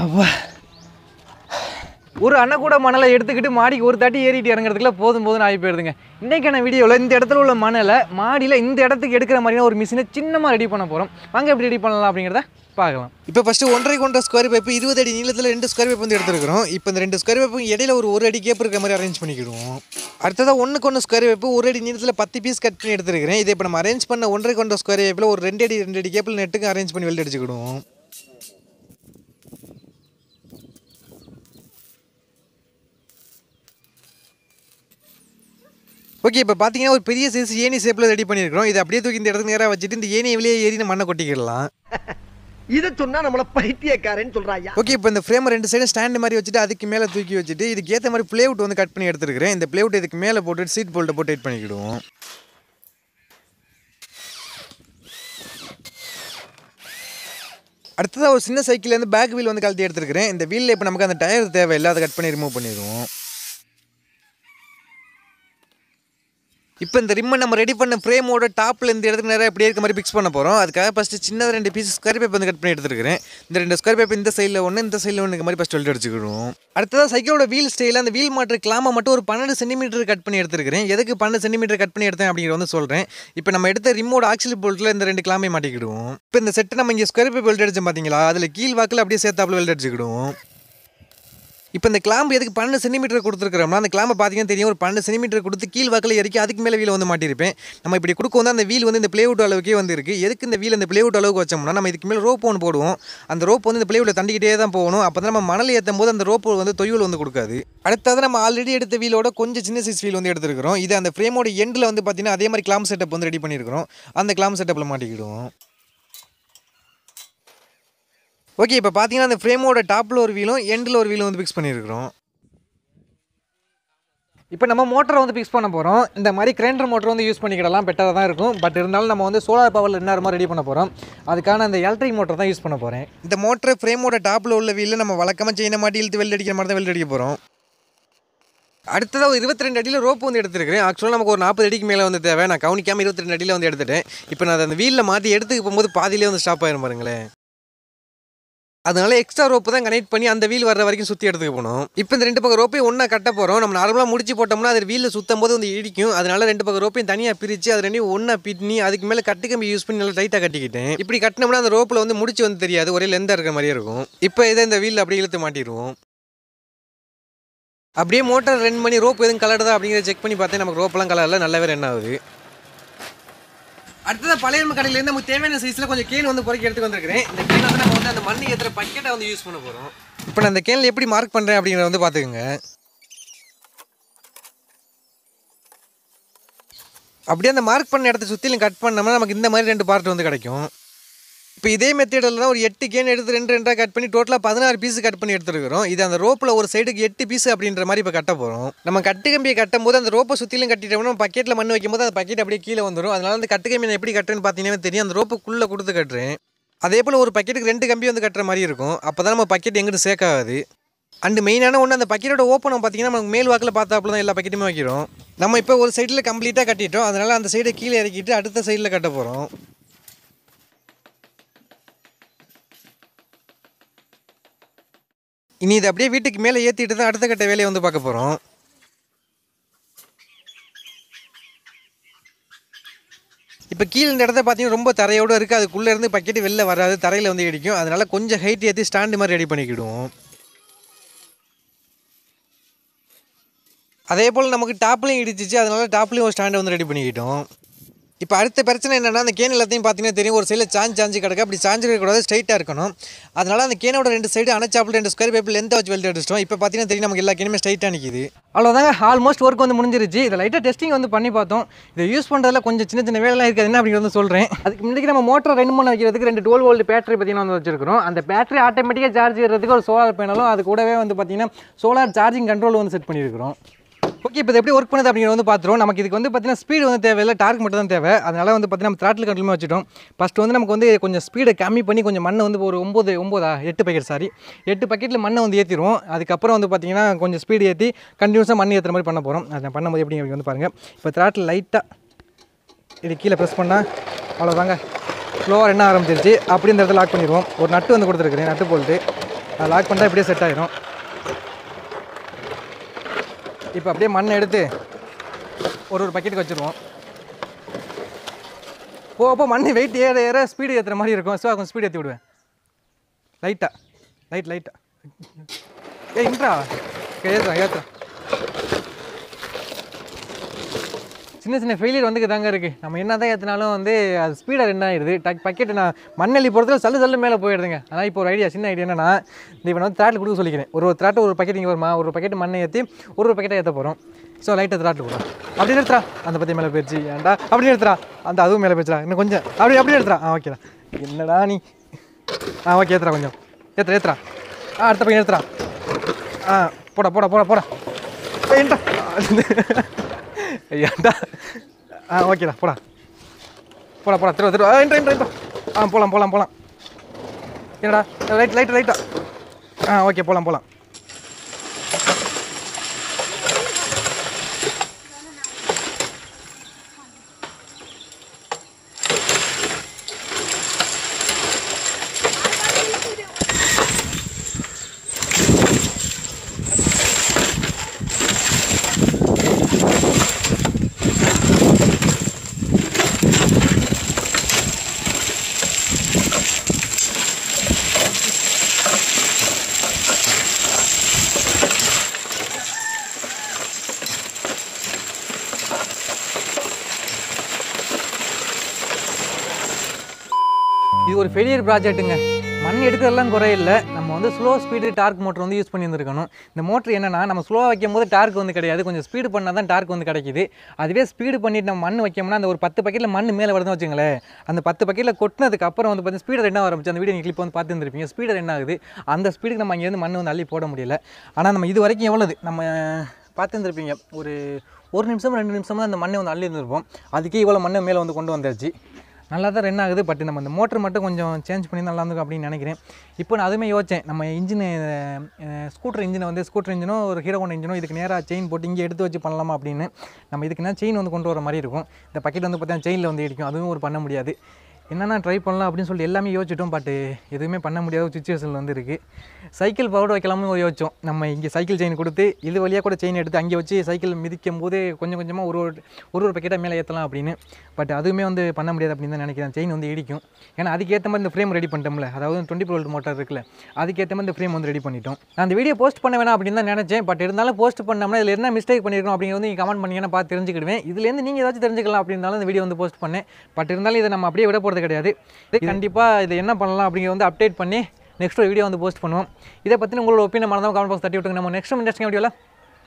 அப்பா ஒரு அண்ணன் கூட மணலை எடுத்துக்கிட்டு மாடிக்கு ஒரு தட்டி ஏறிட்டு இறங்குறதுக்குள்ள போதும்னு ஆகி போயிருதுங்க. இன்றைக்கான வீடியோவில் இந்த இடத்துல உள்ள மணலை மாடியில் இந்த இடத்துக்கு எடுக்கிற மாதிரியான ஒரு மிஷினை சின்னமாக ரெடி பண்ண போகிறோம். வாங்க எப்படி ரெடி பண்ணலாம் அப்படிங்கிறத பார்க்கலாம். இப்போ ஃபஸ்ட்டு 1.5 ஸ்கொயர் பைப்பு 20 அடி நீளத்தில் 2 ஸ்கொயர் பைப் வந்து எடுத்துருக்கிறோம். இப்போ இந்த 2 ஸ்கொயர் பைப்பு இடையில ஒரு அடி கேப் இருக்கிற மாதிரி அரேஞ்ச் பண்ணிக்கிடுவோம். அடுத்ததாக 1 ஸ்கொயர் பைப்பு 1 அடி நீளத்தில் 10 பீஸ் கட் பண்ணி எடுத்துருக்கிறேன். இதை இப்போ நம்ம அரேஞ்ச் பண்ண 1.5 ஸ்கொயர் பைப்பில் ஒரு 2 அடி கேப்பில் நெட்டுக்கு அரேஞ்ச் பண்ணி வெளில அடிச்சுக்கிடுவோம். ஓகே, இப்போ பார்த்தீங்கன்னா ஒரு பெரிய சைஸ் ஏணி ஷேப்பில் ரெடி பண்ணியிருக்கிறோம். இதை அப்படியே தூக்கி இந்த இடத்துக்கு நேராக வச்சுட்டு இந்த ஏணியை வெளியே ஏறி நம்ம மண்ணை கொட்டிக்கிடலாம். இதை சொன்னா நம்மள பைத்தியக்காரன்னு சொல்றாங்க. ஓகே, இப்போ இந்த ஃப்ரேம் 2 சைடும் ஸ்டாண்ட் மாதிரி வச்சுட்டு அதுக்கு மேலே தூக்கி வச்சுட்டு இதுக்கு ஏற்ற மாதிரி பிளேவுட் வந்து கட் பண்ணி எடுத்துருக்கிறேன். இந்த பிளேவுட் இதுக்கு மேலே போட்டு சீட் போல்ட்டை போட்டு டைட் பண்ணிக்கிடுவோம். அடுத்ததாக ஒரு சின்ன சைக்கிள்லேருந்து பேக் வீல் வந்து கழட்டி எடுத்துருக்கிறேன். இந்த வீலில் இப்போ நமக்கு அந்த டயர் தேவையில்லை, அதை கட் பண்ணி ரிமூவ் பண்ணிடுவோம். இப்போ இந்த ரிம்மை நம்ம ரெடி பண்ண ஃப்ரேமோட டாப்பில் இந்த இடத்துக்கு நேரம் எப்படியே இருக்க மாதிரி ஃபிக்ஸ் பண்ண போகிறோம். அதுக்காக ஃபஸ்ட்டு சின்னதாக 2 பீஸ் ஸ்கொயர் பைப் வந்து கட் பண்ணி எடுத்துருக்கிறேன். இந்த 2 ஸ்கொயர் பைப் இந்த சைடில் ஒன்று இந்த சைடில் ஒன்று மாதிரி ஃபஸ்ட் வெல்ட் அடிச்சுக்கிடுவோம். அடுத்ததாக சைக்கிளோட வீல் ஸ்டைலில் அந்த வீல் மாற்று கிளாமை மட்டும் ஒரு 12 சென்டிமீட்டர் கட் பண்ணி எடுத்துருக்கிறேன். எதுக்கு 12 சென்டிமீட்டர் கட் பண்ணி எடுத்தேன் அப்படிங்கிற வந்து சொல்கிறேன். இப்போ நம்ம எடுத்த ரிம்மோட ஆக்சில் போல்ட்டில் இந்த 2 கிளாமை மாட்டிக்கிடுவோம். இப்போ இந்த செட்டை நம்ம இங்கே ஸ்கொயர் பைப் வெல்ட் அடிச்சோம் பார்த்தீங்களா, அதில் கீழ் வாக்கில் அப்படியே சேர்த்தாப்புல வெல்ட் அடிச்சுக்கிடுவோம். இப்போ இந்த கிளாம்பு எதுக்கு 12 சென்டிமீட்டர் கொடுத்துருக்கிறோம்னா, அந்த கிளாம்பை பார்த்தீங்கன்னா தெரியும், ஒரு 12 சென்டிமீட்டர் கொடுத்து கீழ் வாக்கில் இறக்கி அதுக்கு மேலே வீல் வந்து மாட்டியிருப்பேன். நம்ம இப்படி கொடுக்க வந்து அந்த வீல் வந்து இந்த பிளேவுட் அளவுக்கே வந்து இருக்குது. எதுக்கு இந்த வீல் இந்த பிளேவுட் அளவுக்கு வச்சோம்னா, நம்ம இதுக்கு மேலே ரோப் ஒன்று போடுவோம். அந்த ரோப் வந்து இந்த பிளேவுட்டில் தண்டிக்கிட்டே தான் போகணும். அப்போ தான் நம்ம மணல் ஏற்றும் போது அந்த ரோப்பு வந்து தொய்வில் வந்து கொடுக்காது. அடுத்தது நம்ம ஆல்ரெடி எடுத்த வீலோட கொஞ்சம் சின்ன சைஸ் வீல் வந்து எடுத்துருக்கிறோம். இது அந்த ஃப்ரேமோட எண்டில் வந்து பார்த்தீங்கன்னா அதே மாதிரி கிளாம் செட்டப் வந்து ரெடி பண்ணியிருக்கிறோம். அந்த கிளாம் செட்டப்பில் மாட்டிக்கிடுவோம். ஓகே, இப்போ பார்த்தீங்கன்னா அந்த ஃப்ரேமோட டாப்பில் ஒரு வீலும் எண்டில் ஒரு வீலும் வந்து ஃபிக்ஸ் பண்ணியிருக்கிறோம். இப்போ நம்ம மோட்டரை வந்து ஃபிக்ஸ் பண்ண போகிறோம். இந்த மாதிரி கிரைண்டர் மோட்டர் வந்து யூஸ் பண்ணிக்கிடலாம், பெட்டராக தான் இருக்கும். பட் இருந்தாலும் நம்ம வந்து சோலார் பவரில் என்ன மாதிரி ரெடி பண்ண போகிறோம். அதுக்கான அந்த எலக்ட்ரிக் மோட்டர் தான் யூஸ் பண்ண போகிறேன். இந்த மோட்டர் ஃப்ரேமோட டாப்பில் உள்ள வீலில் நம்ம வழக்கமாக செயினை மாட்டி இழுத்து வெல்ட் அடிக்கிற மாதிரி தான் வெல்ட் அடிக்க போகிறோம். அடுத்ததாக ஒரு 22 அடியில் ரோப்பு வந்து எடுத்துருக்கிறேன். ஆக்சுவலாக நமக்கு ஒரு 40 அடிக்கு மேலே வந்து தேவை. நான் கவனிக்காமல் 22 அடியில் வந்து எடுத்துட்டேன். இப்போ நான் அந்த வீலில் மாட்டி எடுத்துக்கு போகும்போது பாதியிலே வந்து ஸ்டாப் ஆயிரும் பாருங்களேன். அதனால எக்ஸ்ட்ரா ரோப்பு தான் கனெக்ட் பண்ணி அந்த வீல் வர்ற வரைக்கும் சுற்றி எடுத்துக்க போகணும். இப்போ இந்த 2 பக்கம் ரோப்பையும் ஒன்றா கட்ட போகிறோம். நம்ம நார்மலாக முடிச்சு போட்டோம்னா அது வீலில் சுற்றும் போது வந்து இடிக்கும். அதனால 2 பக்கம் ரோப்பையும் தனியாக பிரித்து அது 2 ஒன்றா பின்னி அதுக்கு மேலே கட்டு கம்பி யூஸ் பண்ணி நல்லா டைட்டாக கட்டிக்கிட்டேன். இப்படி கட்டினோம்னா அந்த ரோப்பில் வந்து முடிச்சு வந்து தெரியாது, ஒரே லெந்தாக இருக்கிற மாதிரியே இருக்கும். இப்போ இதை இந்த வீலில் அப்படியே இழுத்து மாட்டிடுவோம். அப்படியே மோட்டர் ரன் பண்ணி ரோப் எதுவும் கலருதா அப்படிங்கிறத செக் பண்ணி பார்த்தேன். நமக்கு ரோப்பெல்லாம் கலரில் நல்லாவே ரன் ஆகுது. அடுத்தது பழைய கடையிலேருந்து நமக்கு தேவையான சைஸில் கொஞ்சம் கேன் வந்து பொறுக்கி எடுத்து வந்திருக்கிறேன். இந்த கேன் வந்து நம்ம வந்து அந்த மண்ணு ஏற்றுற பக்கெட்டை வந்து யூஸ் பண்ண போகிறோம். இப்போ நான் அந்த கேனில் எப்படி மார்க் பண்ணுறேன் அப்படிங்கிறத வந்து பார்த்துக்கோங்க. அப்படியே அந்த மார்க் பண்ண இடத்த சுற்றிலும் கட் பண்ணோம்னா நமக்கு இந்த மாதிரி 2 பார்ட் வந்து கிடைக்கும். இப்போ இதே மெத்தடில் தான் ஒரு 8 கேன் எடுத்து 2 கட் பண்ணி டோட்டலாக 16 பீஸ் கட் பண்ணி எடுத்துருக்கிறோம். இது அந்த ரோப்பில் ஒரு சைடுக்கு 8 பீஸ் அப்படின்ற மாதிரி இப்போ கட்ட போகிறோம். நம்ம கட்டு கம்பியை கட்டும் போது அந்த ரோப்பை சுற்றிலும் கட்டிட்டோம்னா நம்ம பக்கெட்டில் மண் வைக்கும் போது அந்த பக்கெட் அப்படியே கீழே வந்துடும். அதனால அந்த கட்டு கம்பி நான் எப்படி கட்டுறேன்னு பார்த்தீங்கன்னா தெரியும். அந்த ரோப்புக்குள்ளே கொடுத்து கட்டுறேன். அதே போல் ஒரு பக்கெட்டுக்கு 2 கம்பி வந்து கட்டுற மாதிரி இருக்கும். அப்போ தான் நம்ம பக்கெட் எங்கிட்ட சேர்க்காது. அண்டு மெயினான ஒன்று அந்த பக்கெட்டோட ஓப்பனை பார்த்தீங்கன்னா நமக்கு மேல் வாக்கில் பார்த்தாப்புல தான் எல்லா பக்கெட்டுமே வைக்கிறோம். நம்ம இப்போ ஒரு சைடில் கம்ப்ளீட்டாக கட்டிட்டோம். அதனால் அந்த சைடை கீழே இறக்கிட்டு அடுத்த சைடில் கட்ட போகிறோம். இனி இதை அப்படியே வீட்டுக்கு மேலே ஏற்றிட்டு தான் அடுத்த கட்ட வேலையை வந்து பார்க்க போகிறோம். இப்போ கீழே இந்த இடத்த பார்த்தீங்கன்னா ரொம்ப தரையோடு இருக்குது. அதுக்குள்ளே இருந்து பக்கெட்டு வெளில வராது, தரையில் வந்து இடிக்கும். அதனால் கொஞ்சம் ஹைட் ஏற்றி ஸ்டாண்டு மாதிரி ரெடி பண்ணிக்கிடுவோம். அதே போல் நமக்கு டாப்லையும் இடிச்சிச்சு, அதனால டாப்லையும் ஒரு ஸ்டாண்டு வந்து ரெடி பண்ணிக்கிட்டோம். இப்போ அடுத்த பிரச்சனை என்னென்னா அந்த கேன் எல்லாத்தையும் பார்த்தீங்கன்னா தெரியும், ஒரு சைடில் சாஞ்சு கிடக்கு. அப்படி சாஞ்சு இருக்கக்கூடாது, ஸ்ட்ரைட்டாக இருக்கணும். அதனால் அந்த கேனோட 2 சைடு அணைச்சாப்பில் 2 ஸ்கொயர் பைப்பில் லெந்தாக வச்சு வெல்ட் அடிச்சிட்டோம். இப்போ பார்த்தீங்கன்னா தெரியும் நமக்கு எல்லா கேனுமே ஸ்ட்ரைட்டாக நிற்கிது. அவ்வளோதாங்க, ஆல்மோஸ்ட் ஒர்க் வந்து முடிஞ்சிருச்சு. இதை லைட்டாக டெஸ்டிங் வந்து பண்ணி பார்த்தோம். இதை யூஸ் பண்ணுறதுல கொஞ்சம் சின்ன வேலைலாம் இருக்குது. என்ன அப்படிங்கிறது வந்து சொல்கிறேன். அதுக்கு முன்னாடி நம்ம மோட்டரை ரன் பண்ண வைக்கிறதுக்கு 2 12 வோல்ட் பேட்டரி பார்த்தீங்கன்னா வந்து வச்சிருக்கிறோம். அந்த பேட்டரி ஆட்டோமேட்டிக்காக சார்ஜ் ஏறதுக்கு ஒரு சோலார் பேனலும் அது கூடவே வந்து பார்த்தீங்கன்னா சோலார் சார்ஜிங் கண்ட்ரோல் வந்து செட் பண்ணியிருக்கிறோம். ஓகே, இப்போ எப்படி ஒர்க் பண்ணுது அப்படிங்கிறது வந்து பார்த்துருவோம். நமக்கு இதுக்கு வந்து பார்த்தீங்கன்னா ஸ்பீடு வந்து தேவையில்லை, டார்க் மட்டும் தான் தேவை. அதனால் வந்து பார்த்தீங்கன்னா நம்ம த்ராட்டில் கண்ட்ரோலுமே வச்சுட்டோம். ஃபஸ்ட்டு வந்து நமக்கு வந்து கொஞ்சம் ஸ்பீடை கம்மி பண்ணி கொஞ்சம் மண்ணை வந்து ஒரு 8 பக்கெட்டில் மண்ணை வந்து ஏற்றிடுவோம். அதுக்கப்புறம் வந்து பார்த்தீங்கன்னா கொஞ்சம் ஸ்பீடு ஏற்றி கண்டினியூஸாக மண் ஏற்றுற மாதிரி பண்ண போகிறோம். அதை பண்ணும்போது எப்படி வந்து பாருங்கள். இப்போ த்ராட்டில் லைட்டாக இது கீழே ப்ரெஸ் பண்ணால் அவ்வளோதாங்க, ஸ்லோவாக என்ன ஆரம்பிச்சிருச்சு. அப்படி இந்த இடத்துல லாக் பண்ணிடுவோம். ஒரு நட்டு வந்து கொடுத்துருக்குறேன், நட்டு போல்ட்டு அதை லாக் பண்ணிட்டா இப்படியே செட் ஆயிரும். இப்போ அப்படியே மண்ணை எடுத்து ஒரு பக்கெட்டுக்கு வச்சுருவோம். போக மண் வெயிட் ஏற ஏற ஸ்பீடு ஏற்றுற மாதிரி இருக்கும். ஸோ கொஞ்சம் ஸ்பீடு ஏற்றி விடுவேன் லைட்டாக. இன்ட்ரா ஏற்றுறேன். சின்ன ஃபெயிலியர் வந்து தாங்க இருக்குது. நம்ம என்ன தான் ஏற்றினாலும் வந்து அது ஸ்பீடாக ரெண்டாகிடுது. பக்கெட்டு நான் மண்ணெல்லி போகிறதுல சல்லு மேலே போயிடுதுங்க. ஆனால் இப்போ ஒரு சின்ன ஐடியா என்னன்னா, இப்போ நான் வந்து த்ராட்டில் கொடுக்க சொல்லிக்கிறேன். ஒரு த்ராட்டு ஒரு பக்கெட் இங்கே வருமா, ஒரு பக்கெட் மண்ணை ஏற்றி ஒரு பக்கெட்டை ஏற்ற போகிறோம். ஸோ லைட்டாக த்ராட்டில் கொடுறோம். அப்படி எடுத்துறா, அந்த பற்றி மேலே போயிடுச்சு. ஏன்டா அப்படி எடுத்துறா, அந்த அதுவும் மேலே போயிடுச்சா, இன்னும் கொஞ்சம் அப்படி எடுத்துறா. ஓகேடா, என்னடா நீ ஓகே ஏற்றுறா, கொஞ்சம் ஏற்றுறா. அடுத்த பையன் எடுத்துறா. போடா ஏன்டா ஏன்டா ஓகேடா, போடா திருவா போகலாம். என்னடா லைட்டா ஓகே போகலாம். இது ஒரு ஃபெயிலியர் ப்ராஜெக்ட்டுங்க. மண் எடுக்கிறதெல்லாம் குறையில்லை. நம்ம வந்து ஸ்லோ ஸ்பீடு டார்க் மோட்டர் வந்து யூஸ் பண்ணியிருந்துருக்கணும். இந்த மோட்ரு என்னென்னா, நம்ம ஸ்லோவாக வைக்கும் போது டார்க் வந்து கிடையாது, கொஞ்சம் ஸ்பீடு பண்ணால் தான் டார்க் வந்து கிடைக்கிது. அதுவே ஸ்பீடு பண்ணிட்டு நம்ம மண் வைக்கோம்னா, அந்த ஒரு 10 பக்கெட்டில் மண் மேலே வருதுன்னு வச்சுங்களேன், அந்த 10 பக்கெட்டில் கொட்டினதுக்கு அப்புறம் வந்து பார்த்தீங்கன்னா ஸ்பீடு ரெண்டாக ஆரம்பிச்சு. அந்த வீடியோ கிளிப் வந்து பார்த்துருந்துருப்பீங்க. ஸ்பீடு ரெண்டு ஆகுது. அந்த ஸ்பீடுக்கு நம்ம அங்கேருந்து மண் வந்து அள்ளி போட முடியல. ஆனால் நம்ம இது வரைக்கும் எவ்வளவு நம்ம பார்த்துருந்துருப்பீங்க, ஒரு நிமிஷம் 2 நிமிஷம் தான் அந்த மண்ணை வந்து அள்ளி இருந்திருப்போம். அதுக்கே இவ்வளோ மண்ணை மேலே வந்து கொண்டு வந்தாச்சு. நல்லா தான் ரன் ஆகுது. பட் நம்ம இந்த மோட்டர் மட்டும் கொஞ்சம் சேஞ்ச் பண்ணி நல்லா இருந்திருக்கும் அப்படின்னு நினைக்கிறேன். இப்போ நான் அதுவுமே யோசித்தேன், நம்ம இன்ஜினு ஸ்கூட்டர் இன்ஜினும் ஒரு ஹீரோ ஹோண்டா இன்ஜினும் இதுக்கு நேராக செயின் போட்டு இங்கே எடுத்து வச்சு பண்ணலாமா அப்படின்னு. நம்ம இதுக்கு என்ன செயின் வந்து கொண்டு வர மாதிரி இருக்கும். இந்த பக்கெட் வந்து பார்த்தீங்கன்னா செயினில் வந்து இடிக்கும். அதுவும் ஒரு பண்ண முடியாது. என்னென்னா ட்ரை பண்ணலாம் அப்படின்னு சொல்லிட்டு எல்லாமே யோசிச்சிட்டோம். பட் எதுவுமே பண்ண முடியாத சுச்சுவேஷனில் வந்து இருக்குது. சைக்கிள் பவுடர் வைக்கலாம்னு ஒரு யோசிச்சோம். நம்ம இங்கே சைக்கிள் செயின் கொடுத்து இது வழியாக கூட செயின் எடுத்து அங்கே வச்சு சைக்கிள் மிதிக்கும் போது கொஞ்சம் கொஞ்சமாக ஒரு பக்கெட்டாக மேலே ஏற்றலாம் அப்படின்னு. பட் அதுவுமே வந்து பண்ண முடியாது அப்படின்னு தான் நினைக்கிறேன். செயின் வந்து இடிக்கும். ஏன்னா அதுக்கேற்ற மாதிரி இந்த ஃப்ரேம் ரெடி பண்ணிட்டோம்ல, அதாவது 20 வோல்ட் மோட்டார் இருக்குல்ல, அதுக்கேற்ற மாதிரி இந்த ஃப்ரேம் வந்து ரெடி பண்ணிட்டோம். நான் அந்த வீடியோ போஸ்ட் பண்ண வேணாம் அப்படின்னு தான் நினச்சேன். பட் இருந்தாலும் போஸ்ட் பண்ணோம்னா இதில் என்ன மிஸ்டேக் பண்ணியிருக்கோம் அப்படிங்கிறது வந்து நீங்கள் கமெண்ட் பண்ணிங்கன்னா பார்த்து தெரிஞ்சுக்கிடுவேன். இதுலேருந்து நீங்கள் ஏதாச்சும் தெரிஞ்சுக்கலாம் அப்படின்னாலும் இந்த வீடியோ வந்து போஸ்ட் பண்ணேன். பட் இருந்தாலும் இதை நம்ம அப்படியே விட போகிறது கிடையாது. கண்டிப்பாக இதை என்ன பண்ணலாம் அப்படிங்கிறத வந்து அப்டேட் பண்ணி நெக்ஸ்ட் ஒரு வீடியோ வந்து போஸ்ட் பண்ணுவோம். இதை பற்றி உங்களோட ஒப்பீனியன் மறந்தாமல் கமெண்ட் பாக்ஸ் தட்டி விட்டுங்க. நம்ம நெக்ஸ்ட் இன்ட்ரெஸ்டிங் வீடியோவில்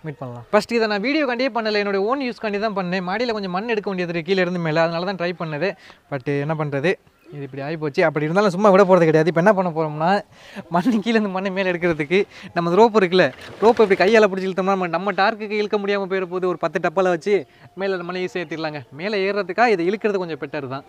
மீட் பண்ணலாம். ஃபஸ்ட் இதை நான் வீடியோ கண்டிப்பாக பண்ணலை, என்னோட ஓன் யூஸ் கண்டி தான் பண்ணேன். மாடியில் கொஞ்சம் மண் எடுக்க வேண்டியது கீழே இருந்து மேலே, அதனால தான் ட்ரை பண்ணது. பட் என்ன பண்ணுறது, இது இப்படி ஆகிப்போச்சு. அப்படி இருந்தாலும் சும்மா விட போகிறது கிடையாது. இப்போ என்ன பண்ண போகிறோம்னா, மண் கீழேருந்து மண்ணை மேலே எடுக்கிறதுக்கு நம்ம ரோப்பு இருக்குல்ல, ரோப்பை இப்படி கையால் பிடிச்சி இழுத்தோம்னா நம்ம டார்க்குக்கு இழுக்க முடியாமல் போயிட போது. ஒரு 10 டப்பாவில் வச்சு மேலே மண்ணை ஈஸியாக ஏற்றிடலாங்க. மேலே ஏறுறதுக்காக இதை இழுக்கிறது கொஞ்சம் பெட்டர் தான்.